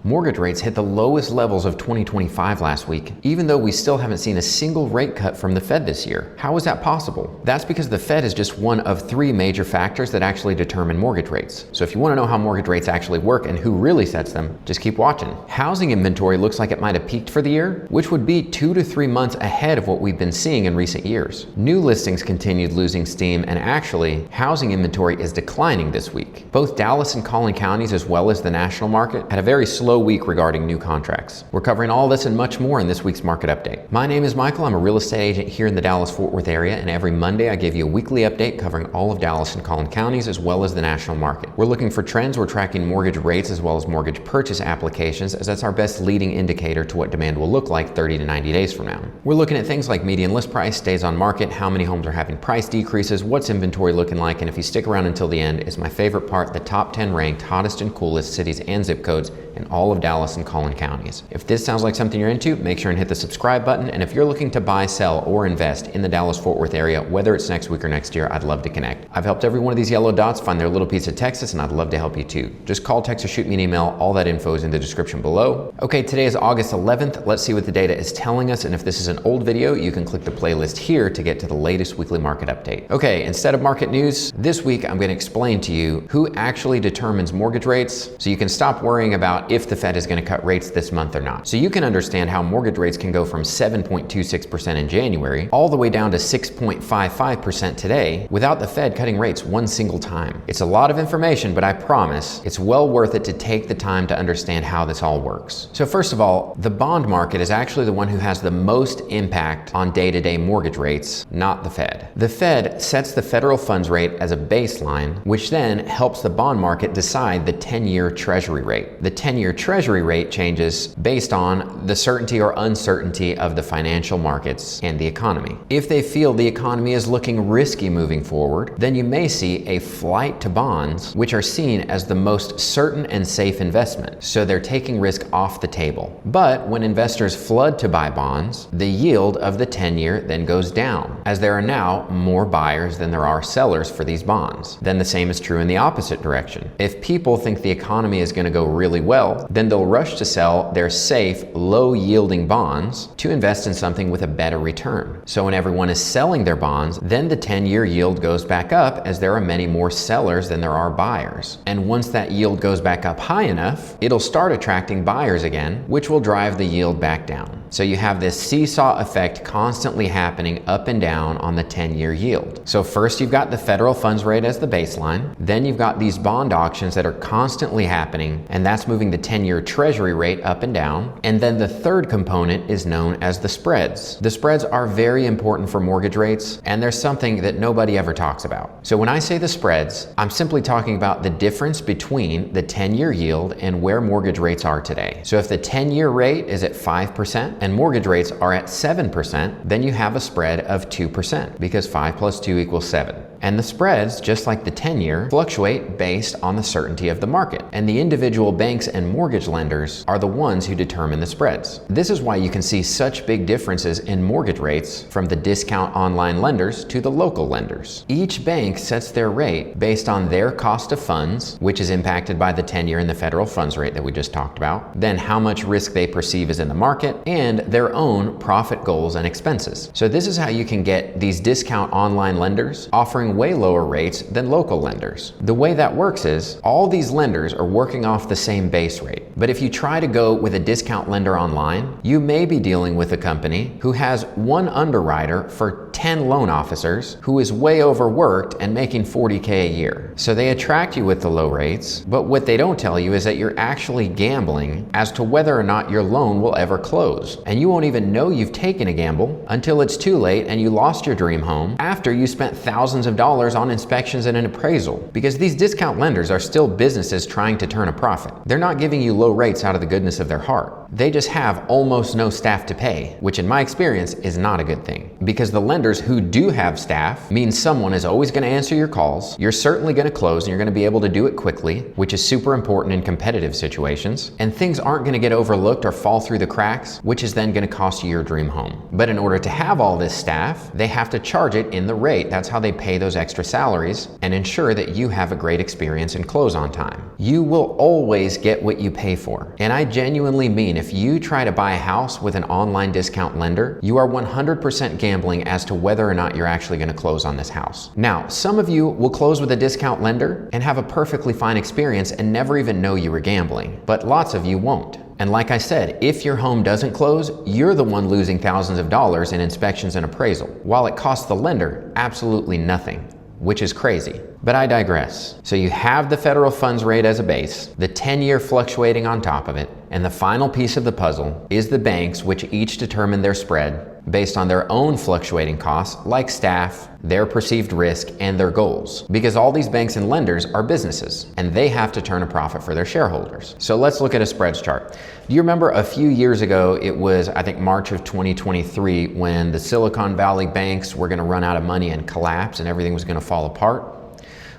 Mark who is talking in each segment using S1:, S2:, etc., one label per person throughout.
S1: Mortgage rates hit the lowest levels of 2025 last week, even though we still haven't seen a single rate cut from the Fed this year. How is that possible? That's because the Fed is just one of three major factors that actually determine mortgage rates. So if you want to know how mortgage rates actually work and who really sets them, just keep watching. Housing inventory looks like it might have peaked for the year, which would be 2 to 3 months ahead of what we've been seeing in recent years. New listings continued losing steam, and actually, housing inventory is declining this week. Both Dallas and Collin counties, as well as the national market, had a very slow week regarding new contracts. We're covering all this and much more in this week's market update. My name is Michael. I'm a real estate agent here in the Dallas-Fort Worth area, and every Monday I give you a weekly update covering all of Dallas and Collin counties, as well as the national market. We're looking for trends. We're tracking mortgage rates as well as mortgage purchase applications, as that's our best leading indicator to what demand will look like 30 to 90 days from now. We're looking at things like median list price, days on market, how many homes are having price decreases, what's inventory looking like, and if you stick around until the end, is my favorite part, the top 10 ranked hottest and coolest cities and zip codes in all of Dallas and Collin counties. If this sounds like something you're into, make sure and hit the subscribe button. And if you're looking to buy, sell, or invest in the Dallas-Fort Worth area, whether it's next week or next year, I'd love to connect. I've helped every one of these yellow dots find their little piece of Texas, and I'd love to help you too. Just call, text, or shoot me an email. All that info is in the description below. Okay, today is August 11th. Let's see what the data is telling us. And if this is an old video, you can click the playlist here to get to the latest weekly market update. Okay, instead of market news, this week I'm going to explain to you who actually determines mortgage rates, so you can stop worrying about if the Fed is going to cut rates this month or not. So you can understand how mortgage rates can go from 7.26% in January all the way down to 6.55% today without the Fed cutting rates one single time. It's a lot of information, but I promise it's well worth it to take the time to understand how this all works. So first of all, the bond market is actually the one who has the most impact on day-to-day mortgage rates, not the Fed. The Fed sets the federal funds rate as a baseline, which then helps the bond market decide the 10-year treasury rate. The 10-year treasury rate changes based on the certainty or uncertainty of the financial markets and the economy. If they feel the economy is looking risky moving forward, then you may see a flight to bonds, which are seen as the most certain and safe investment. So they're taking risk off the table. But when investors flood to buy bonds, the yield of the 10-year then goes down, as there are now more buyers than there are sellers for these bonds. Then the same is true in the opposite direction. If people think the economy is going to go really well, then they'll rush to sell their safe, low-yielding bonds to invest in something with a better return. So when everyone is selling their bonds, then the 10-year yield goes back up, as there are many more sellers than there are buyers. And once that yield goes back up high enough, it'll start attracting buyers again, which will drive the yield back down. So you have this seesaw effect constantly happening up and down on the 10-year yield. So first you've got the federal funds rate as the baseline, then you've got these bond auctions that are constantly happening, and that's moving the 10-year treasury rate up and down. And then the third component is known as the spreads. The spreads are very important for mortgage rates, and there's something that nobody ever talks about. So when I say the spreads, I'm simply talking about the difference between the 10-year yield and where mortgage rates are today. So if the 10-year rate is at 5% and mortgage rates are at 7%, then you have a spread of 2%, because 5 plus 2 equals 7. And the spreads, just like the 10-year, fluctuate based on the certainty of the market. And the individual banks and mortgage lenders are the ones who determine the spreads. This is why you can see such big differences in mortgage rates from the discount online lenders to the local lenders. Each bank sets their rate based on their cost of funds, which is impacted by the 10-year and the federal funds rate that we just talked about, then how much risk they perceive is in the market, and their own profit goals and expenses. So this is how you can get these discount online lenders offering way lower rates than local lenders. The way that works is all these lenders are working off the same base rate. But if you try to go with a discount lender online, you may be dealing with a company who has one underwriter for 10 loan officers who is way overworked and making $40K a year. So they attract you with the low rates, but what they don't tell you is that you're actually gambling as to whether or not your loan will ever close. And you won't even know you've taken a gamble until it's too late and you lost your dream home after you spent thousands of dollars on inspections and an appraisal. Because these discount lenders are still businesses trying to turn a profit. They're not giving you low rates out of the goodness of their heart. They just have almost no staff to pay, which in my experience is not a good thing, because the lender lenders who do have staff means someone is always going to answer your calls. You're certainly going to close and you're going to be able to do it quickly, which is super important in competitive situations. And things aren't going to get overlooked or fall through the cracks, which is then going to cost you your dream home. But in order to have all this staff, they have to charge it in the rate. That's how they pay those extra salaries and ensure that you have a great experience and close on time. You will always get what you pay for. And I genuinely mean, if you try to buy a house with an online discount lender, you are 100% gambling as to whether or not you're actually going to close on this house. Now, some of you will close with a discount lender and have a perfectly fine experience and never even know you were gambling, but lots of you won't. And like I said, if your home doesn't close, you're the one losing thousands of dollars in inspections and appraisal, while it costs the lender absolutely nothing, which is crazy. But I digress. So you have the federal funds rate as a base, the 10-year fluctuating on top of it, and the final piece of the puzzle is the banks, which each determine their spread based on their own fluctuating costs, like staff, their perceived risk, and their goals. Because all these banks and lenders are businesses, and they have to turn a profit for their shareholders. So let's look at a spreads chart. Do you remember a few years ago, it was, I think, March of 2023, when the Silicon Valley banks were going to run out of money and collapse and everything was going to fall apart?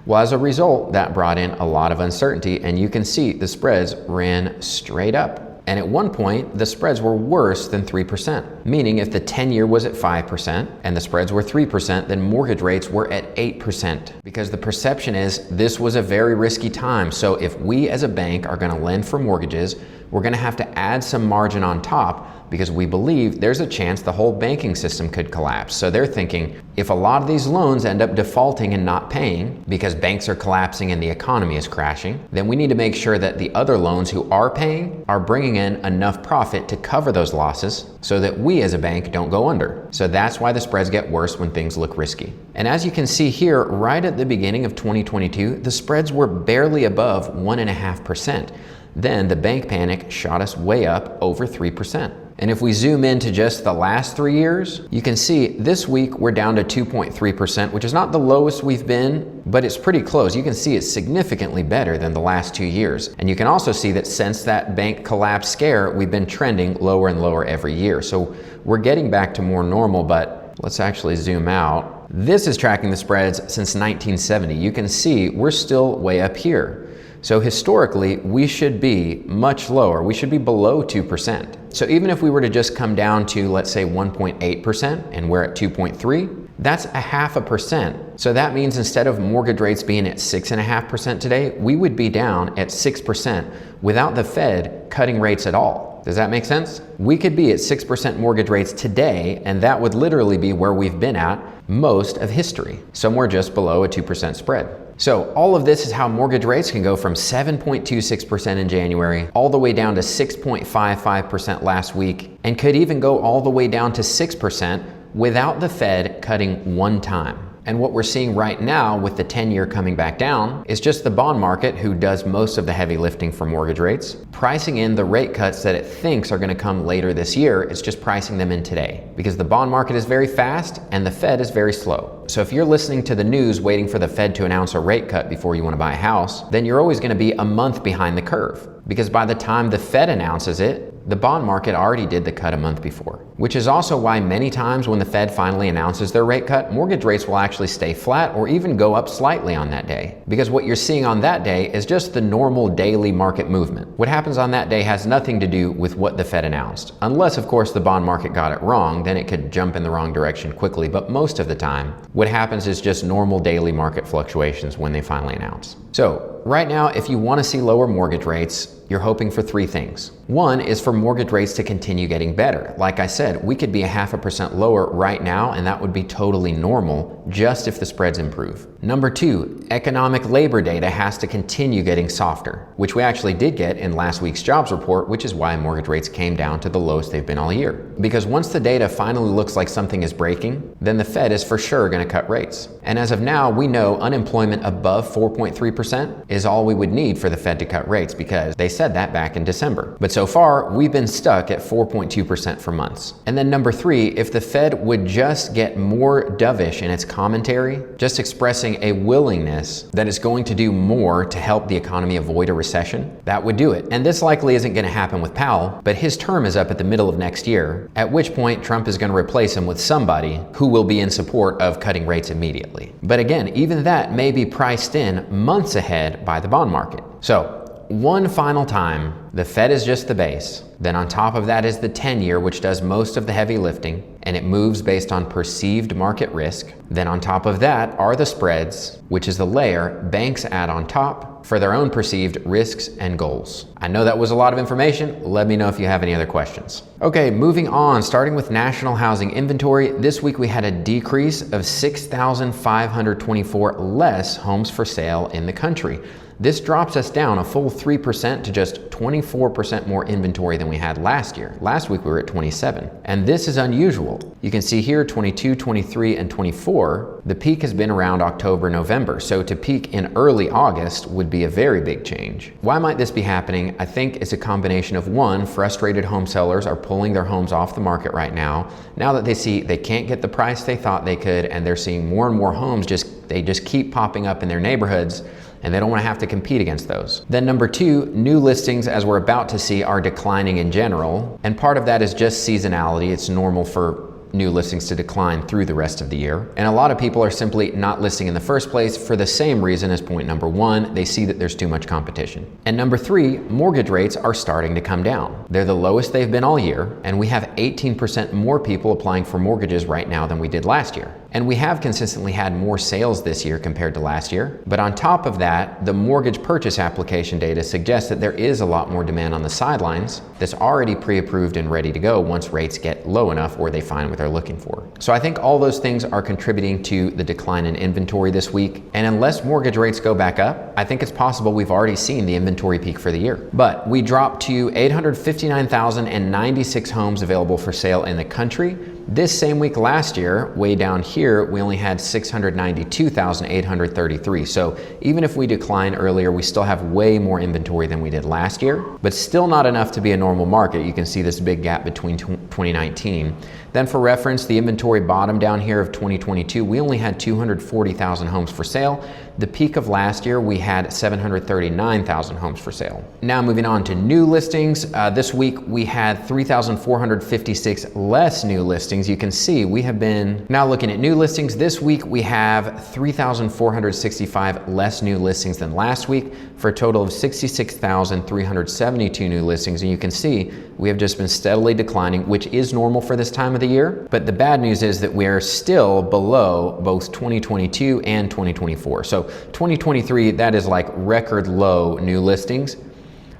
S1: Well, as a result, that brought in a lot of uncertainty, and you can see the spreads ran straight up. And at one point, the spreads were worse than 3%, meaning if the 10-year was at 5% and the spreads were 3%, then mortgage rates were at 8%. Because the perception is this was a very risky time. So if we as a bank are going to lend for mortgages, we're going to have to add some margin on top, because we believe there's a chance the whole banking system could collapse. So they're thinking, if a lot of these loans end up defaulting and not paying because banks are collapsing and the economy is crashing, then we need to make sure that the other loans who are paying are bringing in enough profit to cover those losses so that we as a bank don't go under. So that's why the spreads get worse when things look risky. And as you can see here, right at the beginning of 2022, the spreads were barely above 1.5%. Then the bank panic shot us way up over 3%. And if we zoom into just the last 3 years, you can see this week we're down to 2.3%, which is not the lowest we've been, but it's pretty close. You can see it's significantly better than the last 2 years. And you can also see that since that bank collapse scare, we've been trending lower and lower every year. So we're getting back to more normal, but let's actually zoom out. This is tracking the spreads since 1970. You can see we're still way up here. So historically, we should be much lower. We should be below 2%. So even if we were to just come down to, let's say, 1.8%, and we're at 2.3, that's 0.5%. So that means instead of mortgage rates being at 6.5% today, we would be down at 6% without the Fed cutting rates at all. Does that make sense? We could be at 6% mortgage rates today, and that would literally be where we've been at most of history, somewhere just below a 2% spread. So all of this is how mortgage rates can go from 7.26% in January all the way down to 6.55% last week, and could even go all the way down to 6% without the Fed cutting one time. And what we're seeing right now with the 10-year coming back down is just the bond market, who does most of the heavy lifting for mortgage rates, pricing in the rate cuts that it thinks are going to come later this year. It's just pricing them in today, because the bond market is very fast and the Fed is very slow. So if you're listening to the news waiting for the Fed to announce a rate cut before you want to buy a house, then you're always going to be a month behind the curve, because by the time the Fed announces it, the bond market already did the cut a month before. Which is also why many times when the Fed finally announces their rate cut, mortgage rates will actually stay flat or even go up slightly on that day. Because what you're seeing on that day is just the normal daily market movement. What happens on that day has nothing to do with what the Fed announced. Unless, of course, the bond market got it wrong, then it could jump in the wrong direction quickly. But most of the time, what happens is just normal daily market fluctuations when they finally announce. So right now, if you want to see lower mortgage rates, you're hoping for three things. One is for mortgage rates to continue getting better. Like I said, we could be 0.5% lower right now, and that would be totally normal just if the spreads improve. Number two, economic labor data has to continue getting softer, which we actually did get in last week's jobs report, which is why mortgage rates came down to the lowest they've been all year. Because once the data finally looks like something is breaking, then the Fed is for sure going to cut rates. And as of now, we know unemployment above 4.3% is all we would need for the Fed to cut rates, because they said that back in December. But so far, we've been stuck at 4.2% for months. And then number three, if the Fed would just get more dovish in its commentary, just expressing a willingness that it's going to do more to help the economy avoid a recession, that would do it. And this likely isn't going to happen with Powell, but his term is up at the middle of next year, at which point Trump is going to replace him with somebody who will be in support of cutting rates immediately. But again, even that may be priced in months ahead by the bond market. So, one final time, the Fed is just the base. Then on top of that is the 10-year, which does most of the heavy lifting, and it moves based on perceived market risk. Then on top of that are the spreads, which is the layer banks add on top for their own perceived risks and goals. I know that was a lot of information. Let me know if you have any other questions. Okay, moving on, starting with national housing inventory. This week we had a decrease of 6,524 less homes for sale in the country. This drops us down a full 3% to just 24% more inventory than we had last year. Last week we were at 27. And this is unusual. You can see here 22, 23, and 24. The peak has been around October, November. So to peak in early August would be a very big change. Why might this be happening? I think it's a combination of one, frustrated home sellers are pulling their homes off the market right now. Now that they see they can't get the price they thought they could, and they're seeing more and more homes they just keep popping up in their neighborhoods, and they don't want to have to compete against those. Then number two, new listings, as we're about to see, are declining in general. And part of that is just seasonality. It's normal for new listings to decline through the rest of the year. And a lot of people are simply not listing in the first place for the same reason as point number one. They see that there's too much competition. And number three, mortgage rates are starting to come down. They're the lowest they've been all year, and we have 18% more people applying for mortgages right now than we did last year. And we have consistently had more sales this year compared to last year. But on top of that, the mortgage purchase application data suggests that there is a lot more demand on the sidelines that's already pre-approved and ready to go once rates get low enough or they find what they're looking for. So I think all those things are contributing to the decline in inventory this week. And unless mortgage rates go back up, I think it's possible we've already seen the inventory peak for the year. But we dropped to 859,096 homes available for sale in the country. This same week last year, way down here, we only had 692,833. So even if we decline earlier, we still have way more inventory than we did last year, but still not enough to be a normal market. You can see this big gap between 2019. Then for reference, the inventory bottom down here of 2022, we only had 240,000 homes for sale. The peak of last year, we had 739,000 homes for sale. Now moving on to new listings. This week we had 3,456 less new listings. You can see we have been, now looking at new listings, this week we have 3,465 less new listings than last week for a total of 66,372 new listings. And you can see we have just been steadily declining, which is normal for this time of the year. But the bad news is that we're still below both 2022 and 2024. So 2023, that is like record low new listings.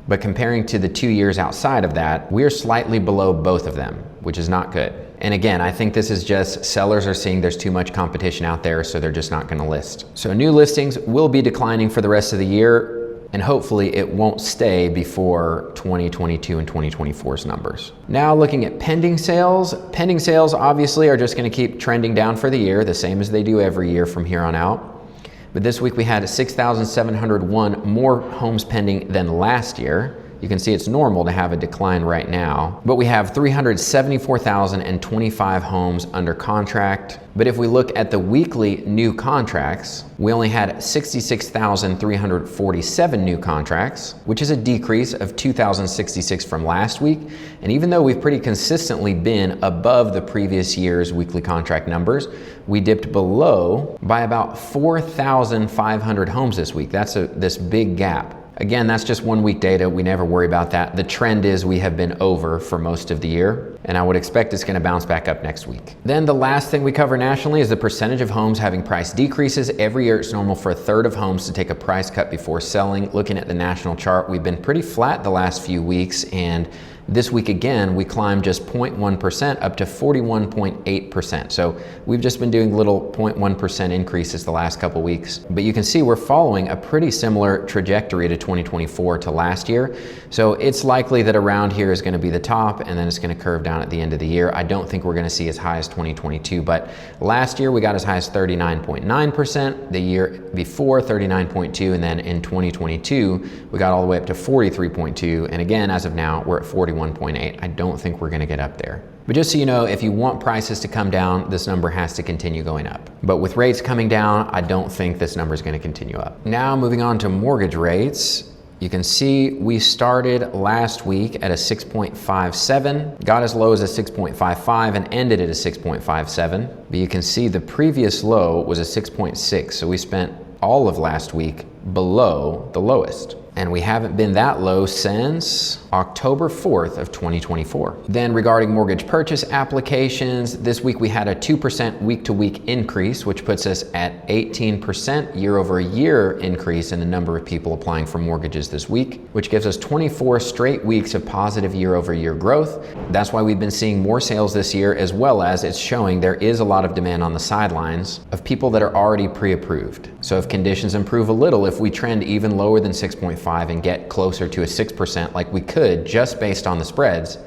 S1: But comparing to the 2 years outside of that, we're slightly below both of them, which is not good. And again, I think this is just sellers are seeing there's too much competition out there, so they're just not going to list. So new listings will be declining for the rest of the year, and hopefully it won't stay before 2022 and 2024's numbers. Now looking at pending sales obviously are just going to keep trending down for the year, the same as they do every year from here on out. But this week we had 6,701 more homes pending than last year. You can see it's normal to have a decline right now, but we have 374,025 homes under contract. But if we look at the weekly new contracts, we only had 66,347 new contracts, which is a decrease of 2,066 from last week. And even though we've pretty consistently been above the previous year's weekly contract numbers, we dipped below by about 4,500 homes this week. That's this big gap. Again, that's just 1 week data. We never worry about that. The trend is we have been over for most of the year, and I would expect it's going to bounce back up next week. Then the last thing we cover nationally is the percentage of homes having price decreases. Every year it's normal for a third of homes to take a price cut before selling. Looking at the national chart, we've been pretty flat the last few weeks, and This week again, we climbed just 0.1% up to 41.8%. So we've just been doing little 0.1% increases the last couple weeks. But you can see we're following a pretty similar trajectory to 2024 to last year. So it's likely that around here is going to be the top, and then it's going to curve down at the end of the year. I don't think we're going to see as high as 2022, but last year we got as high as 39.9%, the year before 39.2%, and then in 2022 we got all the way up to 43.2%, and again, as of now, we're at 41.8%. I don't think we're going to get up there. But just so you know, if you want prices to come down, this number has to continue going up. But with rates coming down, I don't think this number is going to continue up. Now moving on to mortgage rates. You can see we started last week at a 6.57, got as low as a 6.55 and ended at a 6.57. But you can see the previous low was a 6.6. So we spent all of last week below the lowest. And we haven't been that low since October 4th of 2024. Then regarding mortgage purchase applications, this week we had a 2% week-to-week increase, which puts us at 18% year-over-year increase in the number of people applying for mortgages this week, which gives us 24 straight weeks of positive year-over-year growth. That's why we've been seeing more sales this year, as well as it's showing there is a lot of demand on the sidelines of people that are already pre-approved. So if conditions improve a little, if we trend even lower than 6.5 and get closer to a 6% like we could just based on the spreads,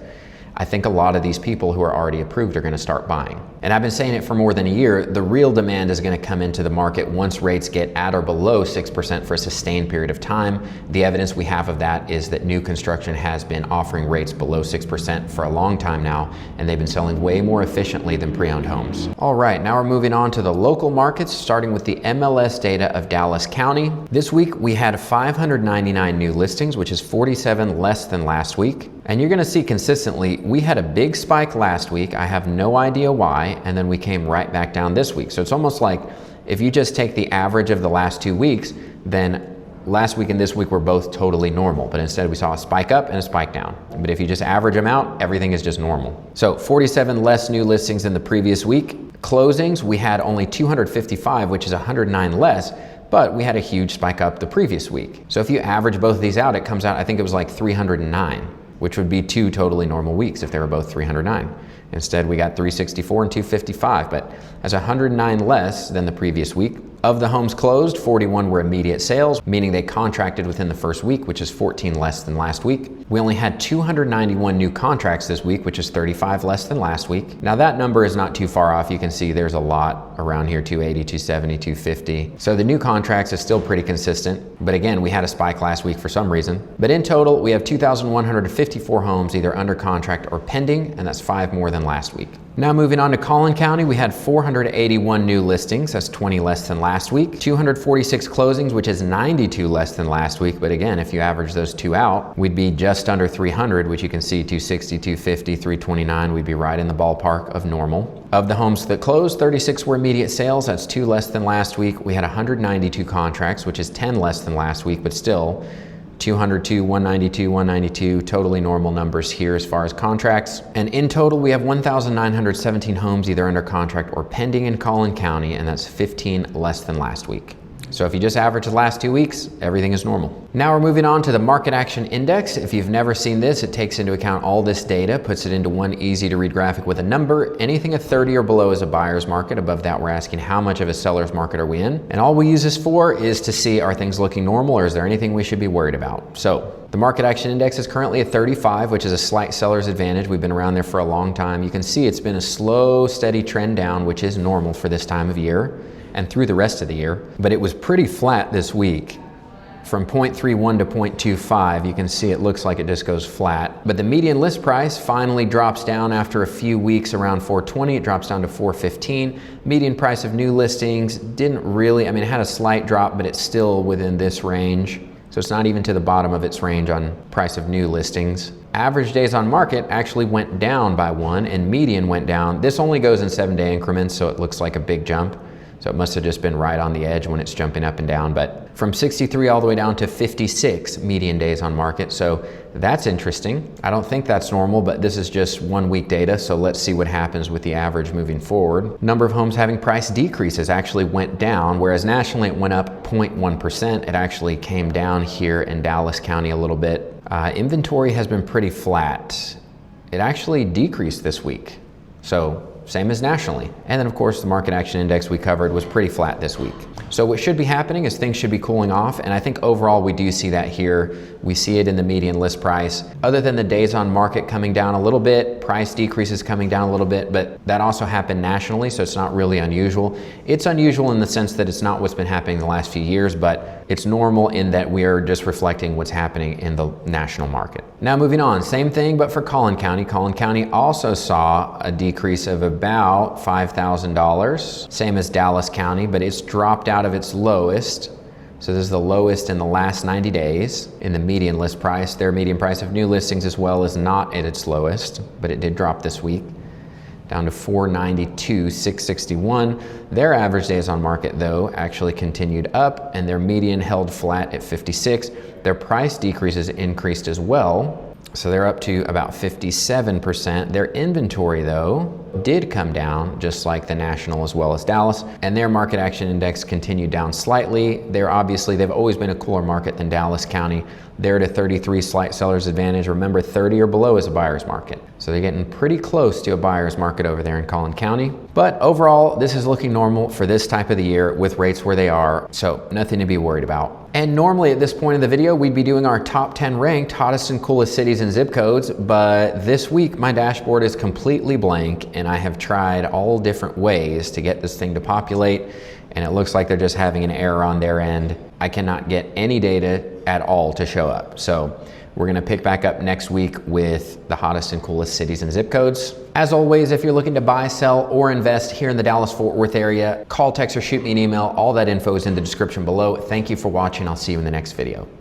S1: I think a lot of these people who are already approved are going to start buying. And I've been saying it for more than a year, the real demand is going to come into the market once rates get at or below 6% for a sustained period of time. The evidence we have of that is that new construction has been offering rates below 6% for a long time now, and they've been selling way more efficiently than pre-owned homes. All right, now we're moving on to the local markets, starting with the MLS data of Dallas County. This week we had 599 new listings, which is 47 less than last week. And you're going to see consistently, we had a big spike last week. I have no idea why. And then we came right back down this week. So it's almost like if you just take the average of the last 2 weeks, then last week and this week were both totally normal. But instead we saw a spike up and a spike down. But if you just average them out, everything is just normal. So 47 less new listings than the previous week. Closings, we had only 255, which is 109 less. But we had a huge spike up the previous week. So if you average both of these out, it comes out, I think it was like 309. Which would be 2 totally normal weeks if they were both 309. Instead, we got 364 and 255, but that's 109 less than the previous week. Of the homes closed, 41 were immediate sales, meaning they contracted within the first week, which is 14 less than last week. We only had 291 new contracts this week, which is 35 less than last week. Now that number is not too far off. You can see there's a lot around here, 280, 270, 250. So the new contracts is still pretty consistent. But again, we had a spike last week for some reason. But in total, we have 2,154 homes either under contract or pending, and that's 5 more than last week. Now moving on to Collin County, we had 481 new listings, that's 20 less than last week. 246 closings, which is 92 less than last week. But again, if you average those two out, we'd be just under 300, which you can see 260, 250, 329, we'd be right in the ballpark of normal. Of the homes that closed, 36 were immediate sales, that's 2 less than last week. We had 192 contracts, which is 10 less than last week, but still 202, 192, 192, totally normal numbers here as far as contracts. And in total, we have 1,917 homes either under contract or pending in Collin County, and that's 15 less than last week. So if you just average the last 2 weeks, everything is normal. Now we're moving on to the Market Action Index. If you've never seen this, it takes into account all this data, puts it into one easy to read graphic with a number. Anything at 30 or below is a buyer's market. Above that, we're asking how much of a seller's market are we in? And all we use this for is to see, are things looking normal or is there anything we should be worried about? So the Market Action Index is currently at 35, which is a slight seller's advantage. We've been around there for a long time. You can see it's been a slow, steady trend down, which is normal for this time of year and through the rest of the year. But it was pretty flat this week. From 0.31 to 0.25, you can see it looks like it just goes flat. But the median list price finally drops down after a few weeks around 420. It drops down to 415. Median price of new listings didn't really, it had a slight drop, but it's still within this range. So it's not even to the bottom of its range on price of new listings. Average days on market actually went down by 1 and median went down. This only goes in 7-day increments, so it looks like a big jump. So it must have just been right on the edge when it's jumping up and down. But from 63 all the way down to 56 median days on market. So that's interesting. I don't think that's normal, but this is just 1 week data. So let's see what happens with the average moving forward. Number of homes having price decreases actually went down, whereas nationally it went up 0.1%. It actually came down here in Dallas County a little bit. Inventory has been pretty flat. it actually decreased this week. So same as nationally. And then of course the market action index we covered was pretty flat this week. So what should be happening is things should be cooling off, and I think overall we do see that here. We see it in the median list price. Other than the days on market coming down a little bit, price decreases coming down a little bit, but that also happened nationally, so it's not really unusual. It's unusual in the sense that it's not what's been happening the last few years, but it's normal in that we are just reflecting what's happening in the national market. Now moving on, same thing but for Collin County. Collin County also saw a decrease of about $5,000, same as Dallas County, but it's dropped out of its lowest. So this is the lowest in the last 90 days in the median list price. Their median price of new listings as well is not at its lowest, but it did drop this week down to 492,661. Their average days on market though actually continued up, and their median held flat at 56. Their price decreases increased as well. So they're up to about 57%. Their inventory though did come down just like the national as well as Dallas, and their market action index continued down slightly. They've always been a cooler market than Dallas County. They're at a 33 slight seller's advantage. Remember, 30 or below is a buyer's market. So they're getting pretty close to a buyer's market over there in Collin County. But overall, this is looking normal for this type of the year with rates where they are. So nothing to be worried about. And normally at this point in the video, we'd be doing our top 10 ranked hottest and coolest cities and zip codes. But this week, my dashboard is completely blank, and I have tried all different ways to get this thing to populate, and it looks like they're just having an error on their end. I cannot get any data at all to show up. So we're gonna pick back up next week with the hottest and coolest cities and zip codes. As always, if you're looking to buy, sell, or invest here in the Dallas-Fort Worth area, call, text, or shoot me an email. All that info is in the description below. Thank you for watching. I'll see you in the next video.